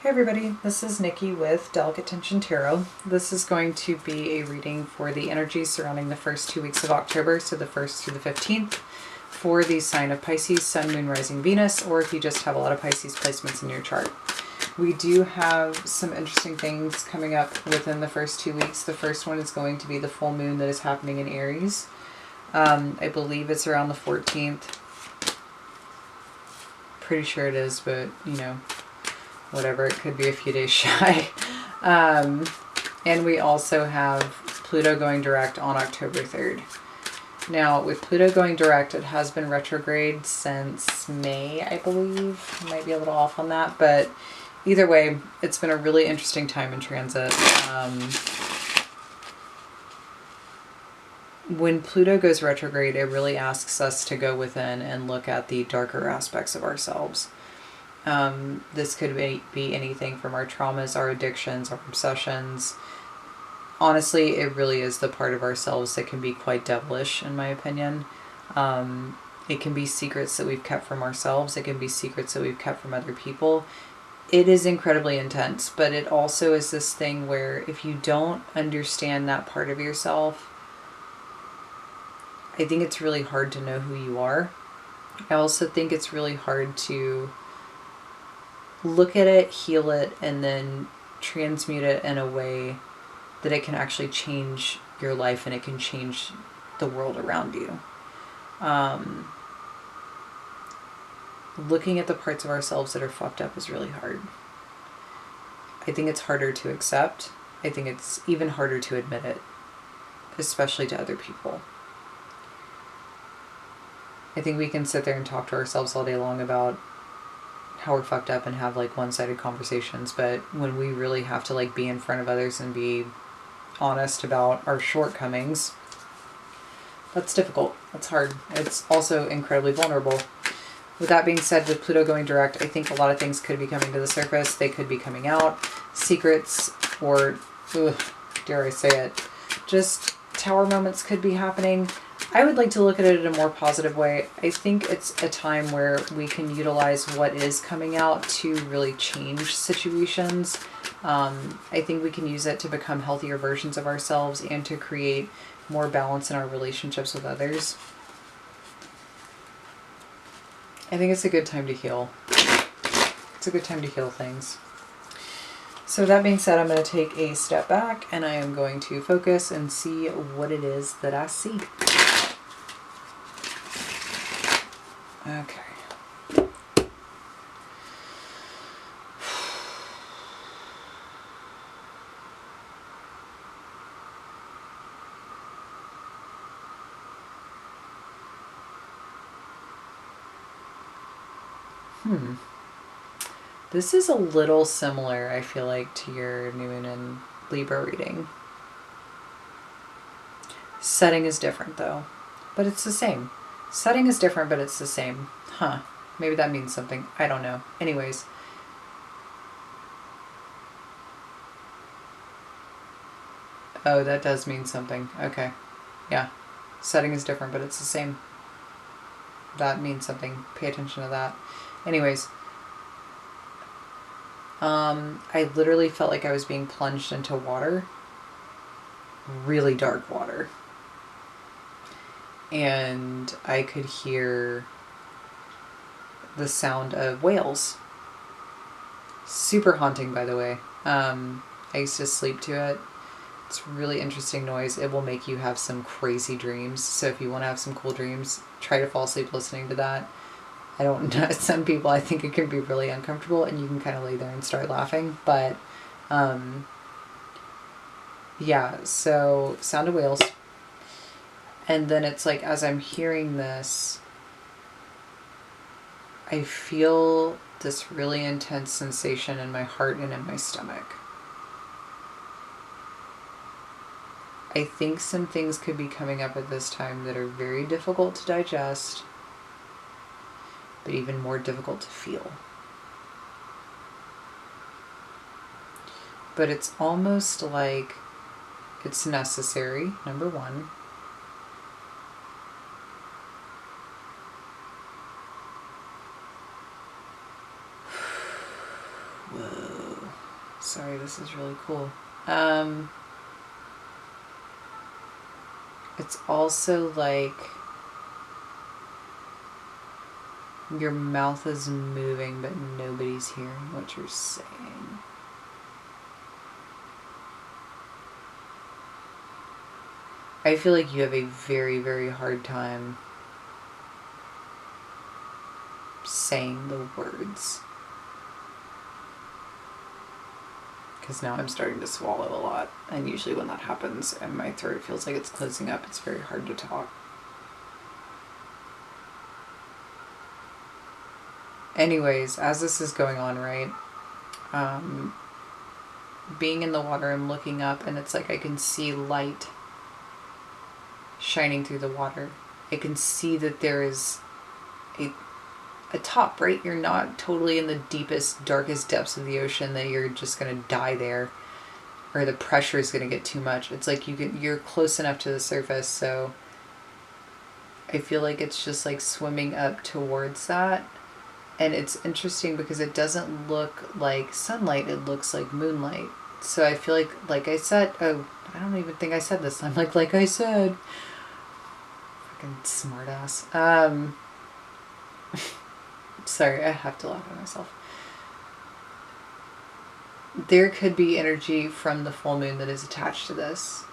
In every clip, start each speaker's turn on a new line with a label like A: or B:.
A: Hey everybody, this is Nikki with Delicate Tension Tarot. This is going to be a reading for the energies surrounding the first 2 weeks of October, so the 1st through the 15th, for the sign of Pisces, Sun, Moon, Rising, Venus, or if you just have a lot of Pisces placements in your chart. We do have some interesting things coming up within the first 2 weeks. The first one is going to be the full moon that is happening in Aries. I believe it's around the 14th. Pretty sure it is, but you know, whatever, it could be a few days shy. And we also have Pluto going direct on October 3rd. Now, with Pluto going direct, it has been retrograde since May, I believe. Might be a little off on that, but either way, it's been a really interesting time in transit. When Pluto goes retrograde, it really asks us to go within and look at the darker aspects of ourselves. This could be anything from our traumas, our addictions, our obsessions. Honestly, it really is the part of ourselves that can be quite devilish, in my opinion. It can be secrets that we've kept from ourselves. It can be secrets that we've kept from other people. It is incredibly intense, but it also is this thing where if you don't understand that part of yourself, I think it's really hard to know who you are. I also think it's really hard to look at it, heal it, and then transmute it in a way that it can actually change your life and it can change the world around you. Looking at the parts of ourselves that are fucked up is really hard. I think it's harder to accept. I think it's even harder to admit it, especially to other people. I think we can sit there and talk to ourselves all day long about how we're fucked up and have like one-sided conversations, but when we really have to like be in front of others and be honest about our shortcomings, that's difficult. That's hard. It's also incredibly vulnerable. With that being said, with Pluto going direct, I think a lot of things could be coming to the surface. They could be coming out. Secrets or, dare I say it, just tower moments could be happening. I would like to look at it in a more positive way. I think it's a time where we can utilize what is coming out to really change situations. I think we can use it to become healthier versions of ourselves and to create more balance in our relationships with others. I think it's a good time to heal. It's a good time to heal things. So that being said, I'm going to take a step back and I am going to focus and see what it is that I see. Okay. This is a little similar, I feel like, to your New Moon and Libra reading. Setting is different though, but it's the same. Setting is different, but it's the same. Maybe that means something. I don't know. Anyways. Oh, that does mean something. Okay. Yeah. Setting is different, but it's the same. That means something. Pay attention to that. Anyways. I literally felt like I was being plunged into water. Really dark water. And I could hear the sound of whales. Super haunting, by the way. I used to sleep to it. It's really interesting noise. It will make you have some crazy dreams. So if you want to have some cool dreams, try to fall asleep listening to that. I don't know. Some people, I think it can be really uncomfortable and you can kind of lay there and start laughing. But yeah, so sound of whales. And then it's like, as I'm hearing this, I feel this really intense sensation in my heart and in my stomach. I think some things could be coming up at this time that are very difficult to digest, but even more difficult to feel. But it's almost like it's necessary, number one. Whoa. Sorry, this is really cool. It's also like your mouth is moving, but nobody's hearing what you're saying. I feel like you have a very, very hard time saying the words. Because now I'm starting to swallow a lot. And usually when that happens and my throat feels like it's closing up, it's very hard to talk. Anyways, as this is going on, right? Being in the water, I'm looking up and it's like I can see light shining through the water. I can see that there is a top, right? You're not totally in the deepest, darkest depths of the ocean that you're just going to die there, or the pressure is going to get too much. It's like you're close enough to the surface, so I feel like it's just like swimming up towards that. And it's interesting because it doesn't look like sunlight, it looks like moonlight. So I feel like I said, oh, I don't even think I said this. I'm like I said. Fucking smartass. Sorry, I have to laugh at myself. There could be energy from the full moon that is attached to this.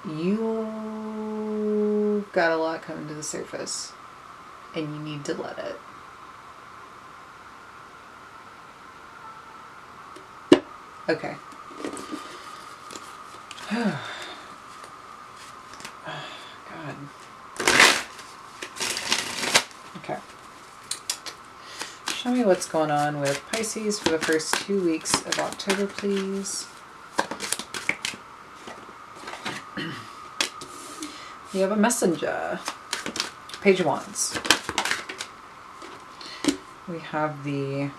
A: You've got a lot coming to the surface, and you need to let it. Okay. God. Okay. Show me what's going on with Pisces for the first 2 weeks of October, please. We have a messenger. Page of Wands. We have the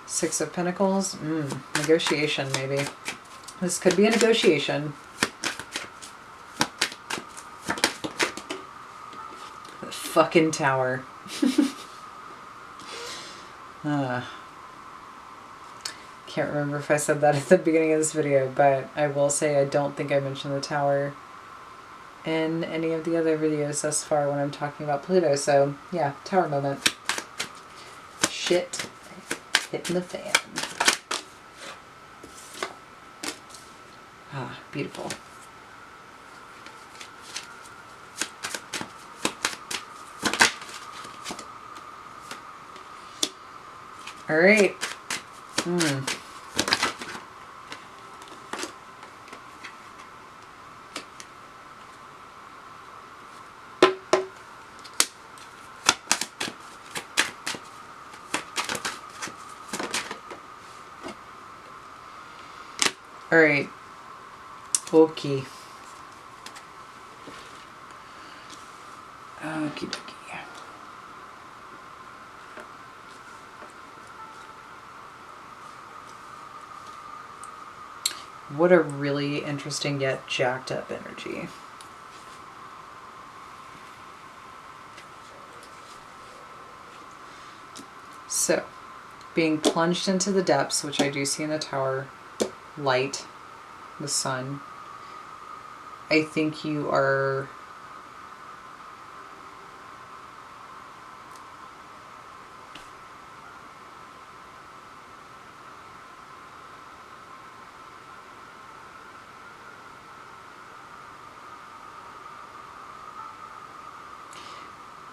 A: Six of Pentacles. Negotiation, maybe. This could be a negotiation. The fucking Tower. Can't remember if I said that at the beginning of this video, but I will say I don't think I mentioned the Tower in any of the other videos thus far when I'm talking about Pluto. So yeah, Tower moment. Shit hitting the fan. Ah, beautiful. All right. All right. Okay. Okie dokie. What a really interesting yet jacked up energy. So, being plunged into the depths, which I do see in the Tower, light, the sun, I think you are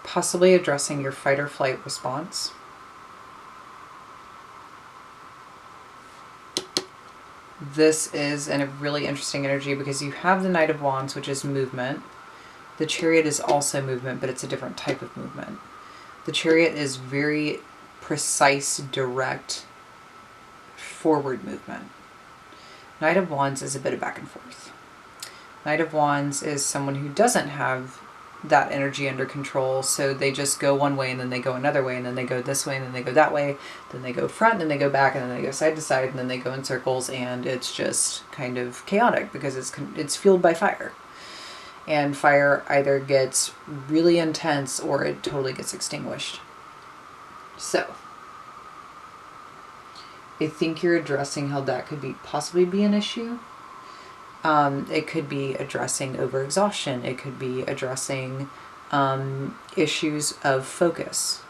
A: possibly addressing your fight or flight response. This is a really interesting energy because you have the Knight of Wands, which is movement. The Chariot is also movement, but it's a different type of movement. The Chariot is very precise, direct, forward movement. Knight of Wands is a bit of back and forth. Knight of Wands is someone who doesn't have that energy under control, so they just go one way and then they go another way and then they go this way and then they go that way, then they go front and then they go back and then they go side to side and then they go in circles, and it's just kind of chaotic because it's fueled by fire, and fire either gets really intense or it totally gets extinguished. So I think you're addressing how that could possibly be an issue. It could be addressing overexhaustion. It could be addressing issues of focus.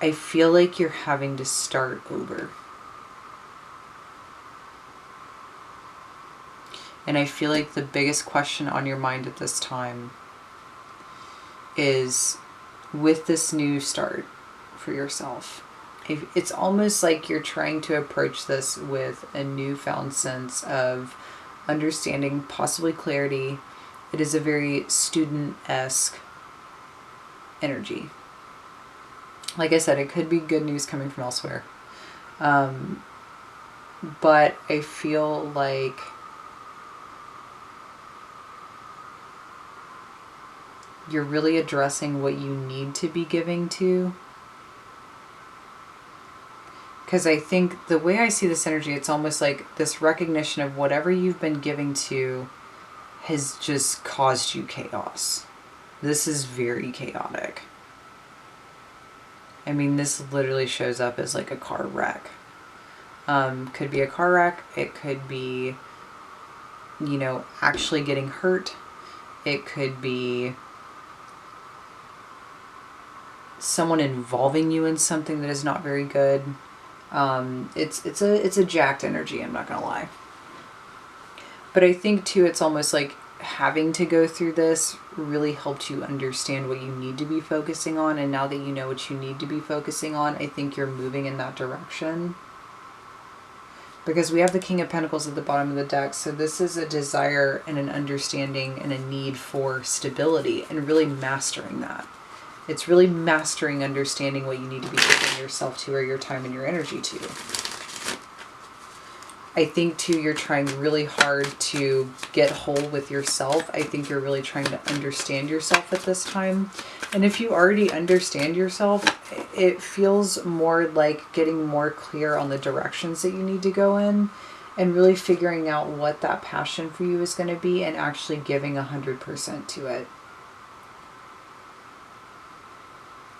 A: I feel like you're having to start over. And I feel like the biggest question on your mind at this time is, with this new start for yourself, it's almost like you're trying to approach this with a newfound sense of understanding, possibly clarity. It is a very student-esque energy. Like I said, it could be good news coming from elsewhere. But I feel like you're really addressing what you need to be giving to. Because I think the way I see this energy, it's almost like this recognition of whatever you've been giving to has just caused you chaos. This is very chaotic. I mean, this literally shows up as like a car wreck. Could be a car wreck. It could be, actually getting hurt. It could be someone involving you in something that is not very good. It's a jacked energy, I'm not gonna lie. But I think too, it's almost like having to go through this really helped you understand what you need to be focusing on, and now that you know what you need to be focusing on, I think you're moving in that direction. Because we have the King of Pentacles at the bottom of the deck, so this is a desire and an understanding and a need for stability and really mastering that. It's really mastering understanding what you need to be giving yourself to, or your time and your energy to. I think too, you're trying really hard to get whole with yourself. I think you're really trying to understand yourself at this time. And if you already understand yourself, it feels more like getting more clear on the directions that you need to go in, and really figuring out what that passion for you is going to be, and actually giving 100% to it.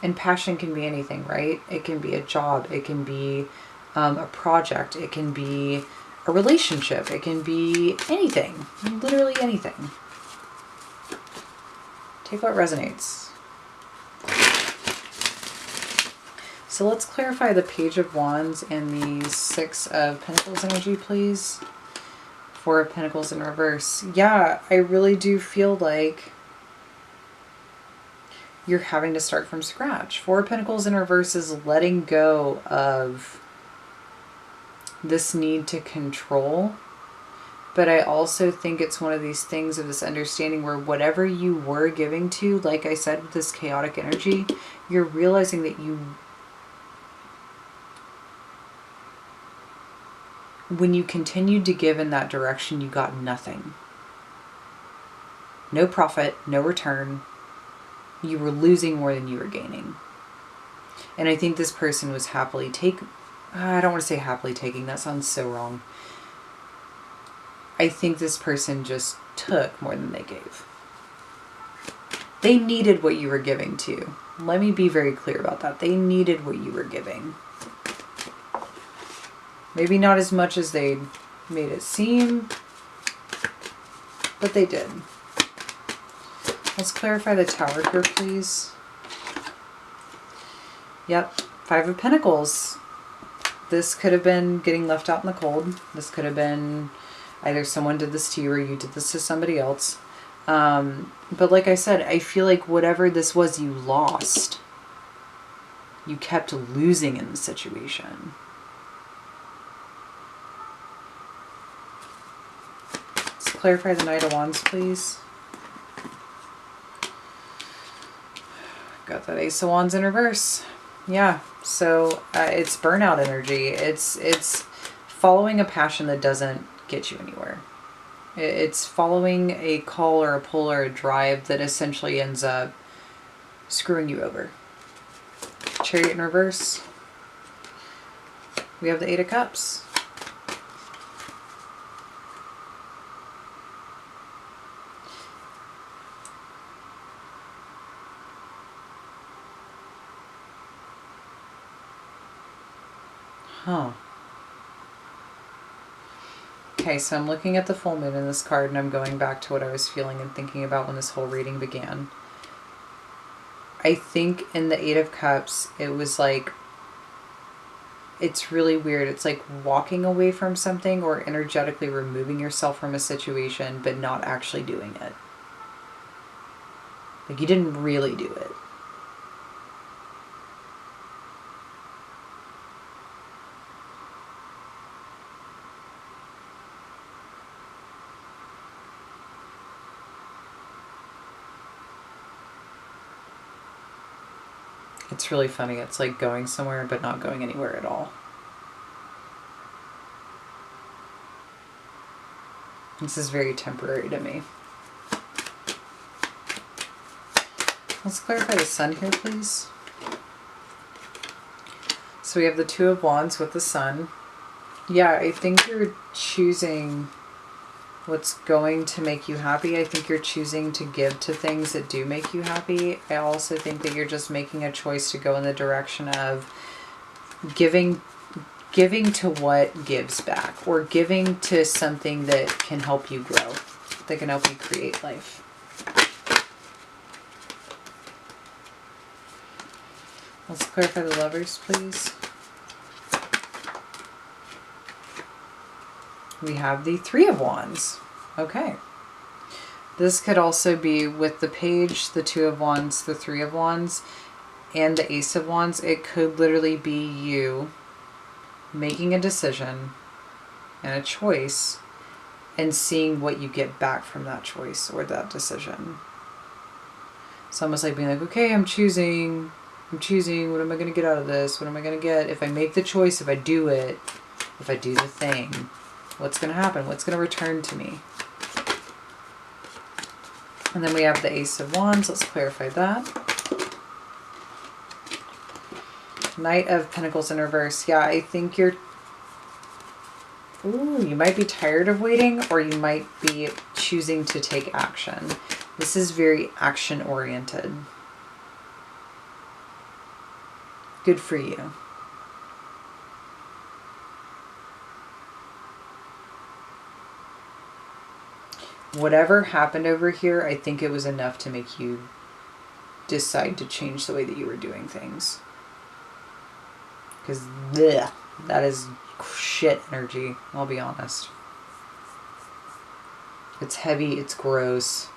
A: And passion can be anything, right? It can be a job. It can be a project. It can be a relationship. It can be anything. Literally anything. Take what resonates. So let's clarify the Page of Wands and the Six of Pentacles energy, please. Four of Pentacles in reverse. Yeah, I really do feel like you're having to start from scratch. Four of Pentacles in reverse is letting go of this need to control. But I also think it's one of these things of this understanding where whatever you were giving to, like I said, with this chaotic energy, you're realizing that when you continued to give in that direction, you got nothing. No profit, no return. You were losing more than you were gaining. And I think this person was I don't want to say happily taking, that sounds so wrong. I think this person just took more than they gave. They needed what you were giving to. Let me be very clear about that. They needed what you were giving. Maybe not as much as they made it seem, but they did. Let's clarify the Tower here, please. Yep, Five of Pentacles. This could have been getting left out in the cold. This could have been either someone did this to you or you did this to somebody else. But like I said, I feel like whatever this was, you lost. You kept losing in the situation. Let's clarify the Knight of Wands, please. Got that Ace of Wands in reverse. Yeah, so it's burnout energy. It's following a passion that doesn't get you anywhere. It's following a call or a pull or a drive that essentially ends up screwing you over. Chariot in reverse. We have the Eight of Cups. Huh. Okay, so I'm looking at the full moon in this card, and I'm going back to what I was feeling and thinking about when this whole reading began. I think in the Eight of Cups, it was like, it's really weird. It's like walking away from something or energetically removing yourself from a situation, but not actually doing it. Like you didn't really do it. It's really funny. It's like going somewhere but not going anywhere at all. This is very temporary to me. Let's clarify the sun here, please. So we have the Two of Wands with the sun. Yeah, I think you're choosing what's going to make you happy. I think you're choosing to give to things that do make you happy. I also think that you're just making a choice to go in the direction of giving to what gives back, or giving to something that can help you grow, that can help you create life. Let's clarify the Lovers, please. We have the Three of Wands. Okay. This could also be with the Page, the Two of Wands, the Three of Wands, and the Ace of Wands. It could literally be you making a decision and a choice and seeing what you get back from that choice or that decision. It's almost like being like, okay, I'm choosing, what am I going to get out of this? What am I going to get? If I make the choice, if I do it, if I do the thing, what's going to happen? What's going to return to me? And then we have the Ace of Wands. Let's clarify that. Knight of Pentacles in reverse. Yeah, I think you're... Ooh, you might be tired of waiting, or you might be choosing to take action. This is very action-oriented. Good for you. Whatever happened over here, I think it was enough to make you decide to change the way that you were doing things. Because that is shit energy, I'll be honest. It's heavy, it's gross.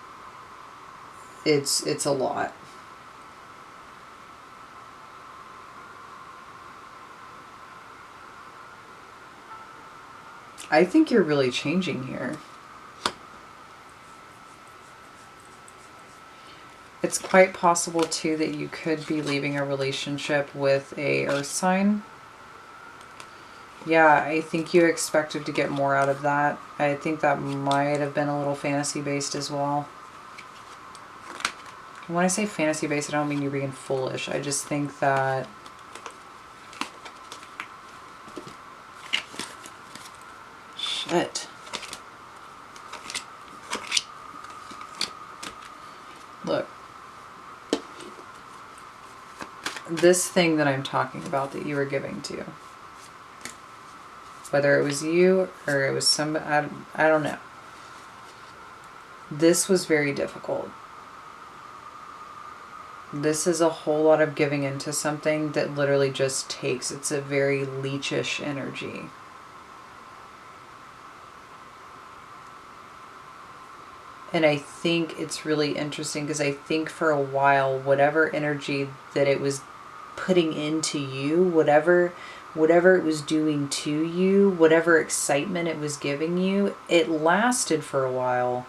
A: It's a lot. I think you're really changing here. It's quite possible too that you could be leaving a relationship with a earth sign. Yeah, I think you expected to get more out of that. I think that might have been a little fantasy based as well. When I say fantasy based, I don't mean you're being foolish. I just think that shit. Look. This thing that I'm talking about that you were giving to, whether it was you or it was somebody, I don't know. This was very difficult. This is a whole lot of giving into something that literally just takes, it's a very leechish energy. And I think it's really interesting because I think for a while, whatever energy that it was putting into you, whatever it was doing to you, whatever excitement it was giving you, it lasted for a while.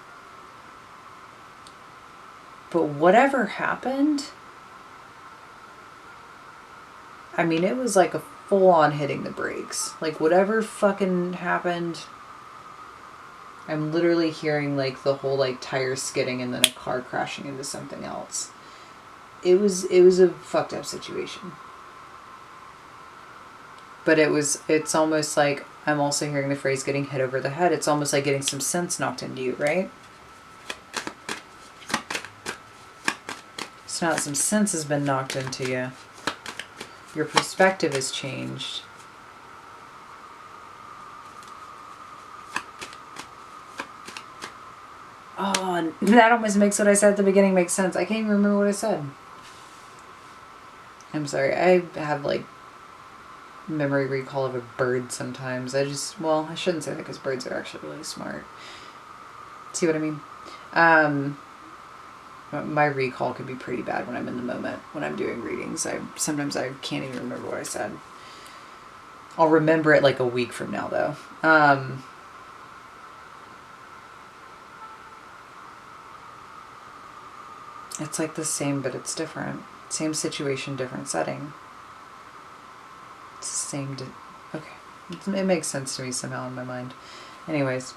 A: But whatever happened, I mean, it was like a full-on hitting the brakes. Like whatever fucking happened, I'm literally hearing like the whole like tire skidding and then a car crashing into something else. It was a fucked up situation. But it's almost like, I'm also hearing the phrase getting hit over the head. It's almost like getting some sense knocked into you, right? So now some sense has been knocked into you. Your perspective has changed. Oh, that almost makes what I said at the beginning make sense. I can't even remember what I said. I'm sorry. I have like memory recall of a bird sometimes. I shouldn't say that because birds are actually really smart. See what I mean? My recall can be pretty bad when I'm in the moment, when I'm doing readings. Sometimes I can't even remember what I said. I'll remember it like a week from now though. It's like the same, but it's different. Same situation, different setting. It's the same. Okay. It makes sense to me somehow in my mind. Anyways.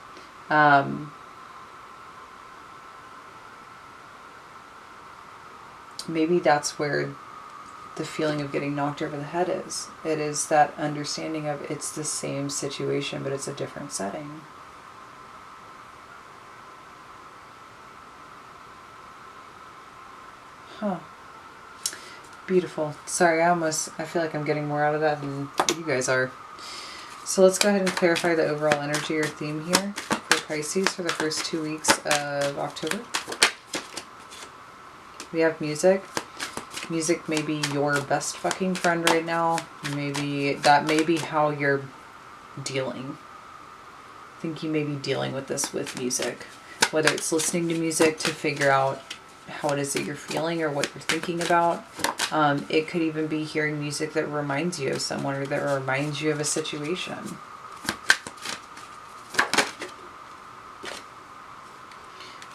A: Maybe that's where the feeling of getting knocked over the head is. It is that understanding of it's the same situation, but it's a different setting. Huh. Beautiful. Sorry, I feel like I'm getting more out of that than you guys are. So let's go ahead and clarify the overall energy or theme here for Pisces for the first 2 weeks of October. We have music. Music may be your best fucking friend right now. Maybe that may be how you're dealing. I think you may be dealing with this with music. Whether it's listening to music to figure out how it is that you're feeling or what you're thinking about. It could even be hearing music that reminds you of someone or that reminds you of a situation.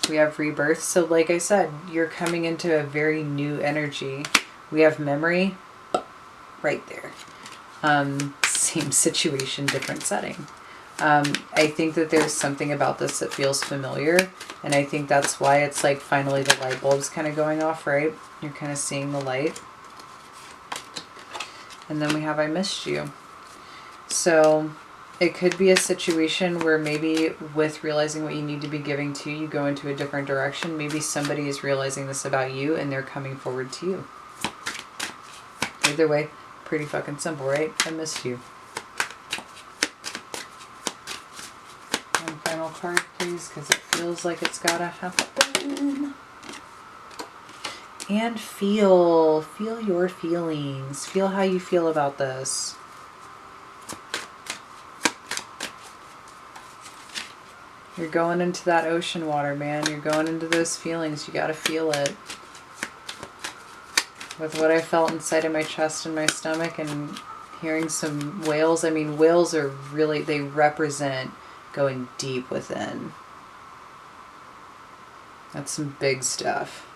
A: We have rebirth. So like I said, you're coming into a very new energy. We have memory right there. Same situation, different setting. I think that there's something about this that feels familiar. And I think that's why it's like finally the light bulb's kind of going off, right? You're kind of seeing the light. And then we have I missed you. So it could be a situation where maybe with realizing what you need to be giving to, you go into a different direction. Maybe somebody is realizing this about you and they're coming forward to you. Either way, pretty fucking simple, right? I missed you. One final card, please, because it feels like it's gotta happen. And feel your feelings. Feel how you feel about this. You're going into that ocean water, man. You're going into those feelings. You gotta feel it. With what I felt inside of my chest and my stomach and hearing some whales. I mean, whales are really, they represent going deep within. That's some big stuff.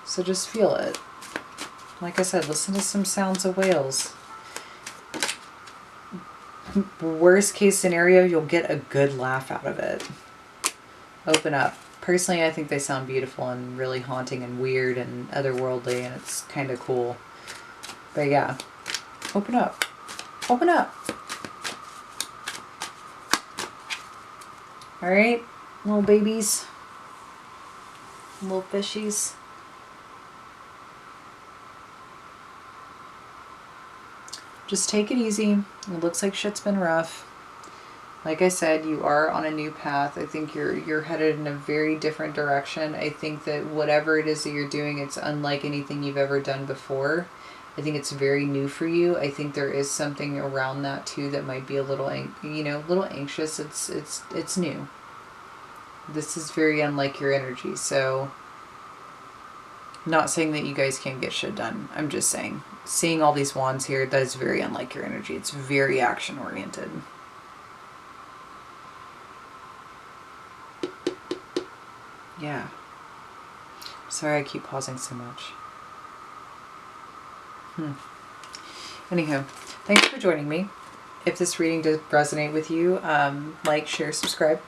A: So just feel it. Like I said, listen to some sounds of whales. Worst case scenario, you'll get a good laugh out of it. Open up. Personally, I think they sound beautiful and really haunting and weird and otherworldly, and it's kind of cool. But yeah, open up. Open up. All right, little babies, little fishies. Just take it easy. It looks like shit's been rough. Like I said, you are on a new path. I think you're headed in a very different direction. I think that whatever it is that you're doing, it's unlike anything you've ever done before. I think it's very new for you. I think there is something around that too that might be a little, a little anxious. It's new. This is very unlike your energy. So, not saying that you guys can't get shit done. I'm just saying, seeing all these wands here, that is very unlike your energy. It's very action oriented. Yeah. Sorry I keep pausing so much. Anywho, thanks for joining me. If this reading does resonate with you, like, share, subscribe.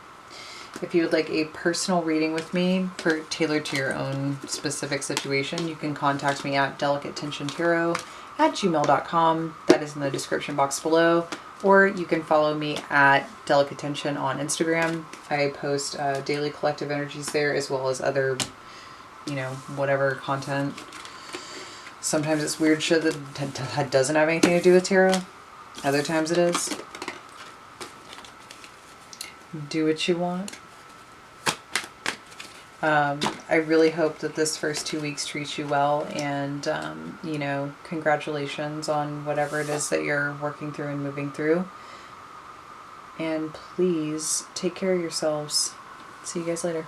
A: If you would like a personal reading with me tailored to your own specific situation, you can contact me at delicatetensiontarot@gmail.com. That is in the description box below. Or you can follow me at Delicate Tension on Instagram. I post daily collective energies there, as well as other, whatever content. Sometimes it's weird shit that doesn't have anything to do with tarot. Other times it is. Do what you want. I really hope that this first 2 weeks treats you well, and, you know, congratulations on whatever it is that you're working through and moving through. And please take care of yourselves. See you guys later.